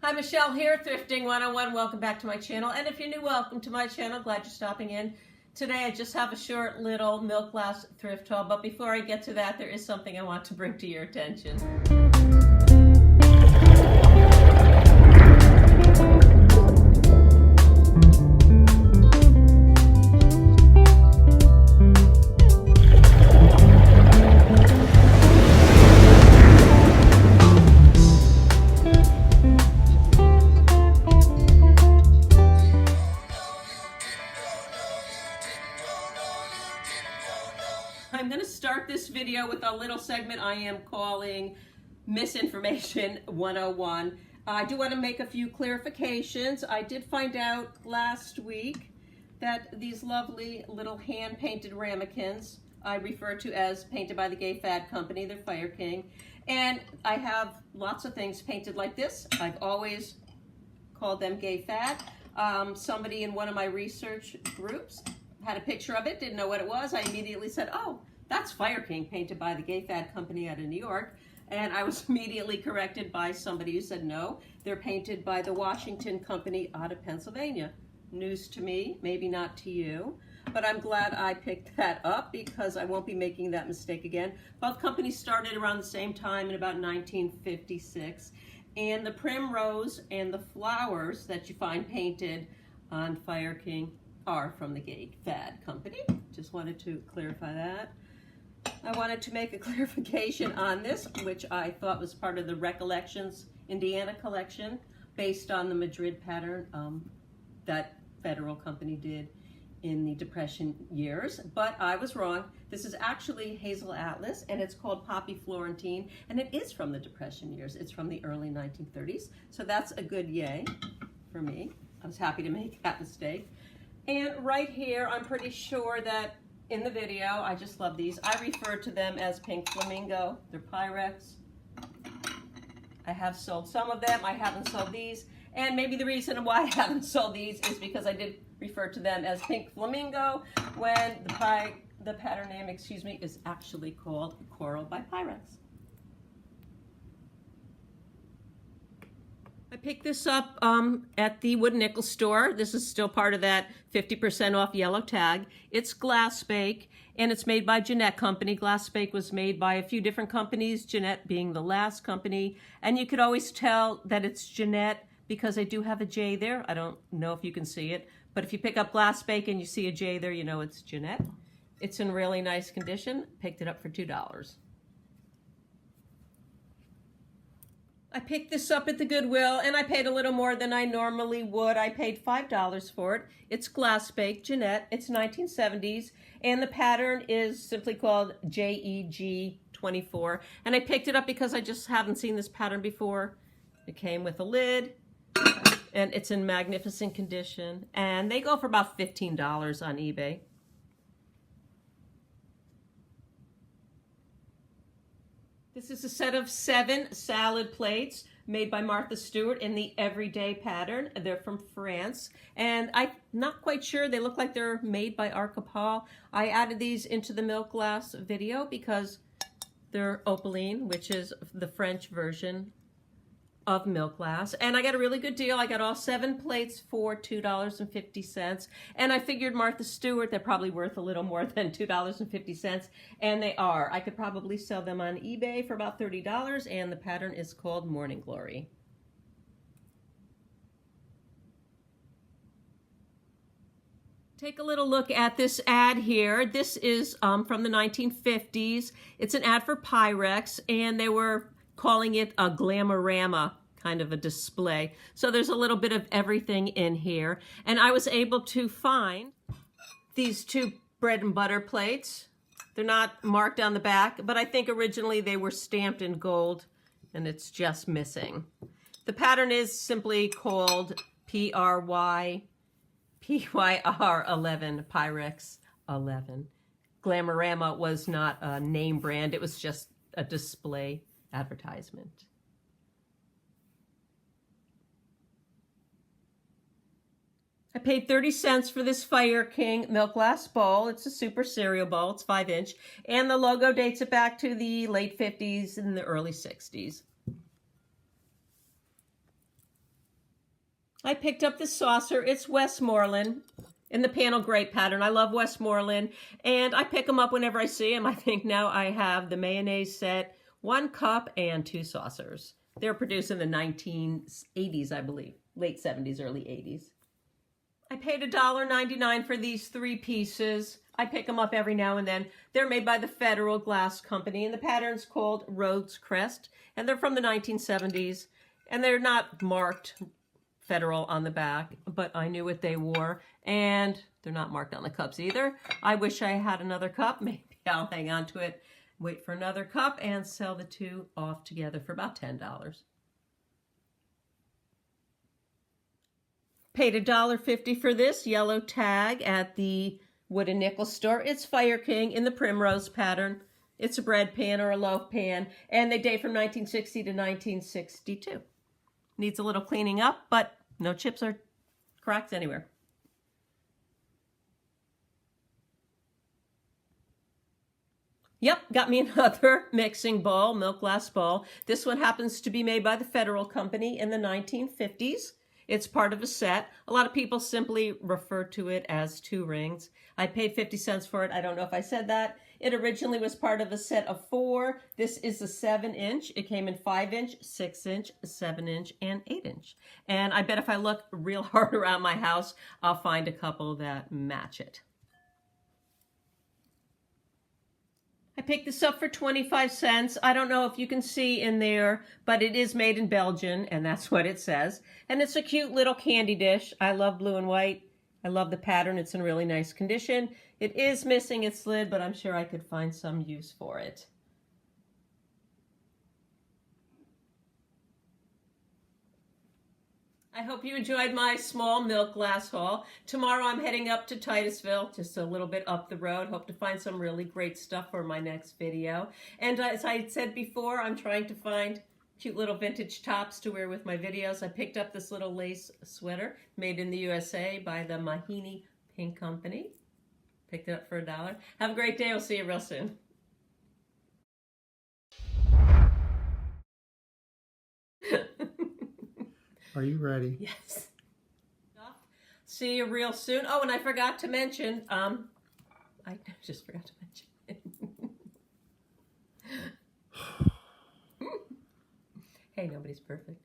Hi, Michelle here, Thrifting 101. Welcome back to my channel. And if you're new, welcome to my channel. Glad you're stopping in. Today I just have a short little milk glass thrift haul, but before I get to that, there is something I want to bring to your attention. I'm going to start this video with a little segment I am calling Misinformation 101. I do want to make a few clarifications. I did find out last week that these lovely little hand-painted ramekins I refer to as painted by the Gay Fad Company, they're Fire King, and I have lots of things painted like this. I've always called them Gay Fad. Somebody in one of my research groups had a picture of it, didn't know what it was. I immediately said, oh, that's Fire King, painted by the Gay Fad Company out of New York. And I was immediately corrected by somebody who said, no, they're painted by the Washington Company out of Pennsylvania. News to me, maybe not to you, but I'm glad I picked that up because I won't be making that mistake again. Both companies started around the same time in about 1956. And the primrose and the flowers that you find painted on Fire King are from the Gay Fad Company. Just wanted to clarify that. I wanted to make a clarification on this, which I thought was part of the Recollections Indiana collection, based on the Madrid pattern that Federal Company did in the Depression years, but I was wrong. This is actually Hazel Atlas, and it's called Poppy Florentine, and it is from the Depression years. It's from the early 1930s, so that's a good yay for me. I was happy to make that mistake. And right here, I'm pretty sure that in the video, I just love these. I refer to them as Pink Flamingo. They're Pyrex. I have sold some of them. I haven't sold these. And maybe the reason why I haven't sold these is because I did refer to them as Pink Flamingo when the pattern name, is actually called Coral by Pyrex. I picked this up at the Wood Nickel store. This is still part of that 50% off yellow tag. It's glass bake, and it's made by Jeannette Company. Glass bake was made by a few different companies, Jeannette being the last company. And you could always tell that it's Jeannette because I do have a J there. I don't know if you can see it, but if you pick up glass bake and you see a J there, you know it's Jeannette. It's in really nice condition. Picked it up for $2. I picked this up at the Goodwill, and I paid a little more than I normally would. I paid $5 for it. It's glass baked Jeannette. It's 1970s, and the pattern is simply called JEG 24. And I picked it up because I just haven't seen this pattern before. It came with a lid, and it's in magnificent condition. And they go for about $15 on eBay. This is a set of 7 salad plates made by Martha Stewart in the everyday pattern. They're from France, and I'm not quite sure. They look like they're made by Arcapal. I added these into the milk glass video because they're opaline, which is the French version of milk glass, and I got a really good deal. I got all 7 plates for $2.50, and I figured Martha Stewart, they're probably worth a little more than $2.50, and they are. I could probably sell them on eBay for about $30, and the pattern is called Morning Glory. Take a little look at this ad here. This is from the 1950s. It's an ad for Pyrex, and they were calling it a glamorama kind of a display. So there's a little bit of everything in here. And I was able to find these 2 bread and butter plates. They're not marked on the back, but I think originally they were stamped in gold and it's just missing. The pattern is simply called PYR 11, Pyrex 11. Glamorama was not a name brand, it was just a display advertisement. I paid 30 cents for this Fire King milk glass bowl. It's a super cereal bowl. It's 5-inch. And the logo dates it back to the late 50s and the early 60s. I picked up this saucer. It's Westmoreland in the panel grape pattern. I love Westmoreland, and I pick them up whenever I see them. I think now I have the mayonnaise set, 1 cup and 2 saucers. They're produced in the 1980s, I believe. Late 70s, early 80s. I paid $1.99 for these 3 pieces. I pick them up every now and then. They're made by the Federal Glass Company, and the pattern's called Rhodes Crest, and they're from the 1970s, and they're not marked Federal on the back, but I knew what they wore, and they're not marked on the cups either. I wish I had another cup. Maybe I'll hang on to it, wait for another cup, and sell the 2 off together for about $10. Paid $1.50 for this yellow tag at the wooden nickel store. It's Fire King in the primrose pattern. It's a bread pan or a loaf pan, and they date from 1960 to 1962. Needs a little cleaning up, but no chips or cracks anywhere. Yep, got me another mixing bowl, milk glass bowl. This one happens to be made by the Federal Company in the 1950s. It's part of a set. A lot of people simply refer to it as 2 rings. I paid 50 cents for it. I don't know if I said that. It originally was part of a set of 4. This is a 7-inch. It came in 5-inch, 6-inch, 7-inch, and 8-inch. And I bet if I look real hard around my house, I'll find a couple that match it. I picked this up for 25 cents. I don't know if you can see in there, but it is made in Belgium, and that's what it says. And it's a cute little candy dish. I love blue and white. I love the pattern. It's in really nice condition. It is missing its lid, but I'm sure I could find some use for it. I hope you enjoyed my small milk glass haul. Tomorrow I'm heading up to Titusville, just a little bit up the road. Hope to find some really great stuff for my next video. And as I said before, I'm trying to find cute little vintage tops to wear with my videos. I picked up this little lace sweater made in the USA by the Mahini Pink Company. Picked it up for $1. Have a great day. We'll see you real soon. Are you ready? Yes. See you real soon. Oh, and I forgot to mention, I just forgot to mention. Hey, nobody's perfect.